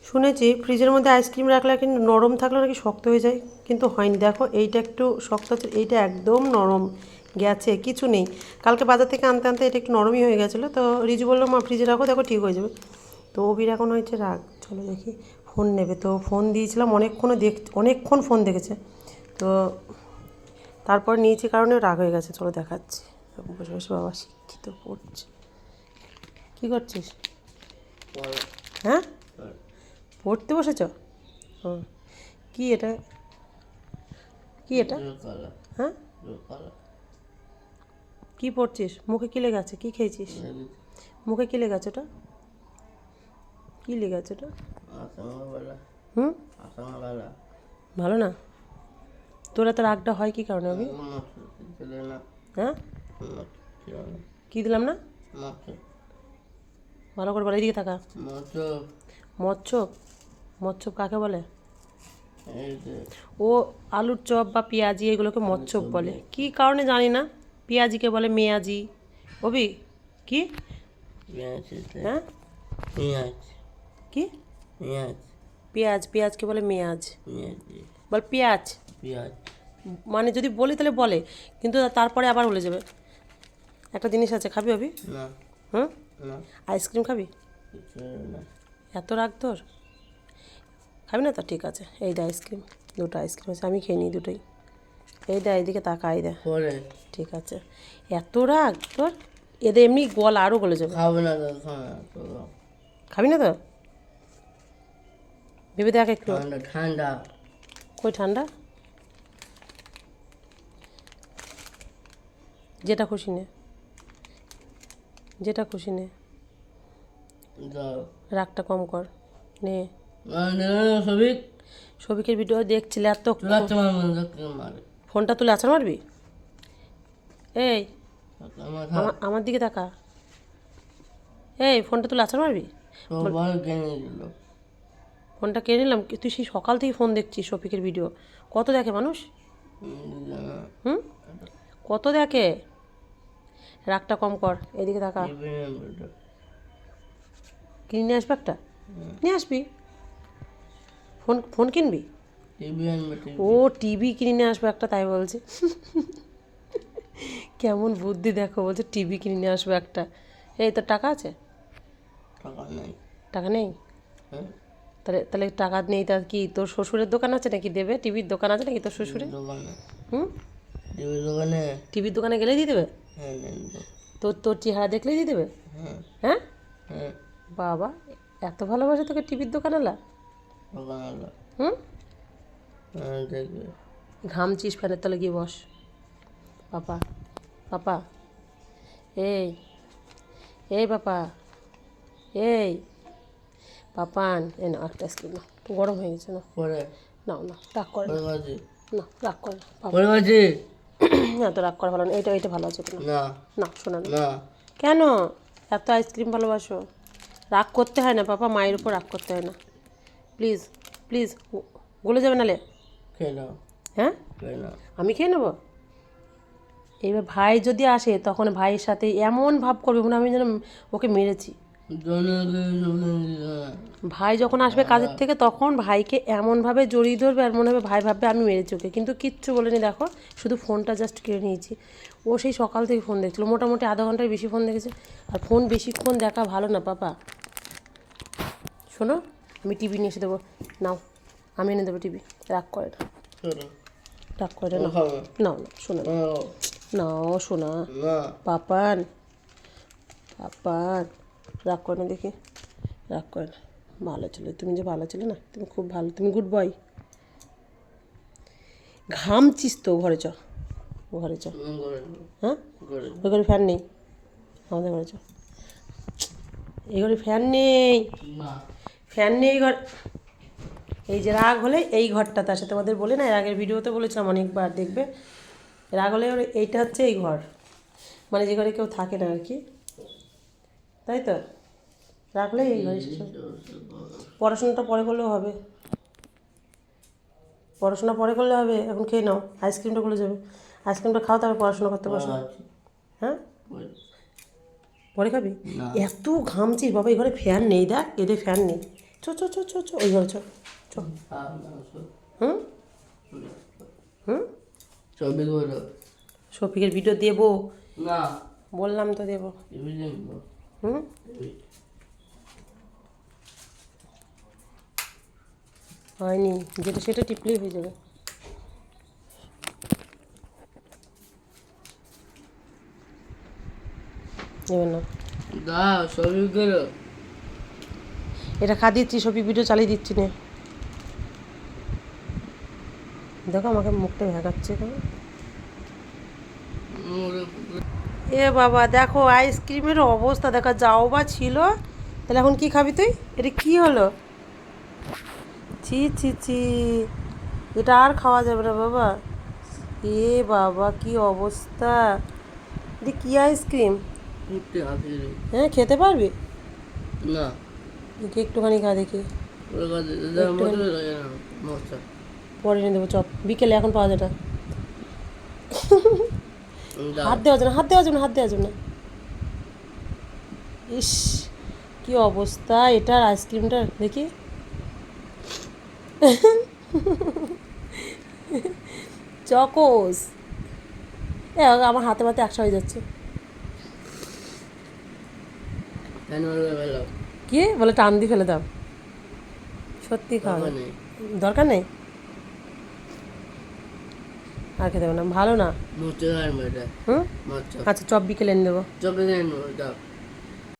শুনেছি ফ্রিজের মধ্যে আইসক্রিম রাখলে কিন্তু নরম থাকলে নাকি শক্ত হয়ে যায়, কিন্তু হয়নি। দেখো এইটা একটু শক্ত আছে, এইটা একদম নরম গেছে, কিছু নেই। কালকে বাজার থেকে আনতে আনতে এটা একটু নরমই হয়ে গেছিলো, তো রিজু বললো মা ফ্রিজে রাখো, দেখো ঠিক হয়ে যাবে। তো অবির এখন হয়েছে রাগ, চলো দেখি ফোন নেবে। তো ফোন দিয়েছিলাম, অনেকক্ষণ ফোন দেখেছে, তো তারপর নিয়েছি কারণে রাগ হয়ে গেছে। চলো দেখাচ্ছি, বসে বসে বাবা শিক্ষিত পড়ছে। কী করছিস? হ্যাঁ, পড়তে বসেছ? ও, কি এটা, কি এটা? হ্যাঁ, কি পড়ছিস? মুখে কি লেগে আছে? কি খেয়েছিস? মুখে কি লেগে আছে ওটা? কি লেগে আছে ওটা? হুম, ভালো না? তোরা তো রাগটা হয় কি কারণে? আমি হ্যাঁ, কি দিলাম না? ভালো করে বলে, এদিকে থাকা। মচ্ছপ, মচ্ছপ কাকে বলে? ও আলুর চপ বা পেঁয়াজি এগুলোকে মচ্ছপ বলে, কি কারণে জানি না। পেঁয়াজিকে বলে মেয়াজি। অবি কি? হ্যাঁ, কি? পেঁয়াজ, পেঁয়াজকে বলে মেয়াজ। বল পেঁয়াজ, মানে যদি বলি তাহলে বলে, কিন্তু তারপরে আবার বলে যাবে। একটা জিনিস আছে, খাবি অবি? হুম, আইসক্রিম খাবি? এত রাগ তোর, খাবি না তো? ঠিক আছে, এই দে আইসক্রিম, দুটো আইসক্রিম আছে, আমি খেয়ে নিই দুটোই। এই দে, এইদিকে তাকা, এই দে। ঠিক আছে, এত রাগ তোর, এদের এমনি গলা আরও গলে যাবে। খাবি না তো? ভেবে দেখ একটু। ঠান্ডা কই ঠান্ডা? যেটা খুশি নে, যেটা খুশি নে, রাগটা কম কর, নে। সবিকের ভিডিও দেখছিলে এত, ফোনটা তুলে আছাড় মারবি? এই আমার দিকে তাকা, এই ফোনটা তুলে আছাড় মারবি? ফোনটা কিনে নিলাম, তুই সেই সকাল থেকে ফোন দেখছিস শফিকের ভিডিও, কত দেখে মানুষ? হুম, কত দেখে? রাগটা কম কর, এদিকে তাকা। কিনে নিয়ে আসবে একটা, নিয়ে আসবি। ফোন ফোন কিনবি? ও টিভি কিনে নিয়ে আসবে একটা, তাই বলছে। কেমন বুদ্ধি দেখো, বলছে টিভি কিনে নিয়ে আসবে একটা। এই তোর টাকা আছে? টাকা নেই? তাহলে তাহলে টাকা নেই, তার কি তোর শ্বশুরের দোকান আছে নাকি দেবে? টিভির দোকান আছে নাকি তোর শ্বশুরের? হুম, টিভির দোকানে গেলেই দিয়ে দেবে? তোর তোর চেহারা দেখলেই দিয়ে দেবে? হ্যাঁ, বাবা এত ভালোবাসে তোকে টিভির দোকানওয়ালা? হুম, ঘামছিস ফ্যানের তলে গিয়ে বস। পাপা, পাপা, এই এই পাপা, এই পাপান, এ না একটা আইসক্রিম না, গরম হয়ে গেছে না, নাও না, রাগ করে না, না রাগ করে না, তো রাগ করা ভালো না। এইটা এইটা ভালো আছে তো? না না, শোনা না। কেন এত আইসক্রিম ভালোবাসো? রাগ করতে হয় না পাপা, মায়ের উপর রাগ করতে হয় না, প্লিজ প্লিজ, গলে যাবে নালে। হ্যাঁ, আমি খেয়ে নেবো। এইবার ভাই যদি আসে তখন ভাইয়ের সাথে এমন ভাব করবে মনে আমি যেন ওকে মেরেছি। ভাই যখন আসবে কাজের থেকে তখন ভাইকে এমনভাবে জড়িয়ে ধরবে আর মনে হবে ভাই ভাববে আমি মেরেছি ওকে, কিন্তু কিচ্ছু বলেনি। দেখো শুধু ফোনটা জাস্ট কেড়ে নিয়েছি। ও সেই সকাল থেকে ফোন দেখছিল, মোটামুটি আধা ঘন্টার বেশি ফোন দেখেছে। আর ফোন বেশিক্ষণ দেখা ভালো না পাপা। শোনো, আমি টিভি নিয়ে এসে দেবো, নাও আমি এনে দেবো টিভি, রাগ করে না, রাগ করে না, নাও না শোনো, নাও শোনা, পাপান, পাপান, রাগ করে না দেখি, রাগ করে না। ভালো ছিল তুমি, যে ভালো ছিল না তুমি, খুব ভালো, তুমি গুড বয়। ঘামছিস তো, ঘরে চ, ঘরে চ। হ্যাঁ, ওই ঘরে ফ্যান নেই, আমাদের ঘরে চ। এই ঘরে ফ্যান নেই, ফ্যান নেই ঘর। এই যে রাগ হলে এই ঘরটা, তার সাথে তোমাদের বলে না, এর আগের ভিডিওতে বলেছিলাম অনেকবার, দেখবে রাগ হলে এইটা হচ্ছে এই ঘর, মানে যে ঘরে কেউ থাকে না আর কি, তাই তো? রাখলে এই ঘরে পড়াশোনাটা পরে করলেও হবে, পড়াশোনা পরে করলে হবে, এখন খেয়ে নাও, আইসক্রিমটা খুলে যাবে, আইসক্রিমটা খাও তারপর পড়াশোনা করতে বসো। হ্যাঁ, পরে খাবি? এত ঘামছিস বাবা, এই ঘরে ফ্যান নেই, দেখ এদের ফ্যান নেই, চ ওই ঘরে চ চ হুম হুম ছবি করো শফিকের ভিডিও দেবো না বললাম তো দেবো টিভি দেখবো হুম হয়নি যেটা সেটা টিপলেই হয়ে যাবে এবার না দাও ছবি করো এটা খা দিচ্ছি শফিক ভিডিও চালিয়ে দিচ্ছি নে দেখো আমাকে মুখটা ভেঙাচ্ছে কেন এ বাবা দেখো আইসক্রিমের অবস্থা দেখো যাও বা ছিল তাহলে এখন কি খাবি তুই এটা কি হলো ছি ছি ছি এটা আর খাওয়া যাবে না বাবা এ বাবা কি অবস্থা এটা কি আইসক্রিম মুখটি হাতে হ্যাঁ খেতে পারবি না দেখি একটুখানি খা দেখি ওর কাছে যা মজা লাগে না মজা পরে নিয়ে দেবো চপ বিকেলে এখন পাওয়া যায় না দাও হাত দেওয়া যাবে না হাত দেওয়া যাবে না হাত দেওয়া যাবে না ইস কি অবস্থা এটার আইসক্রিমটার দেখি চকোস এ আমার হাতে মাতে একশো হয়ে যাচ্ছে কেন বলবে বলো কি বলে টান দিয়ে ফেলে দাও সত্যি খাওয়া বাবা নেই দরকার নেই আর খেতে হবে না ভালো না মুখতে আর মেয়েটা হুম মজা আচ্ছা চপ বিকেলে এনে দেবো চোখে দেন দাও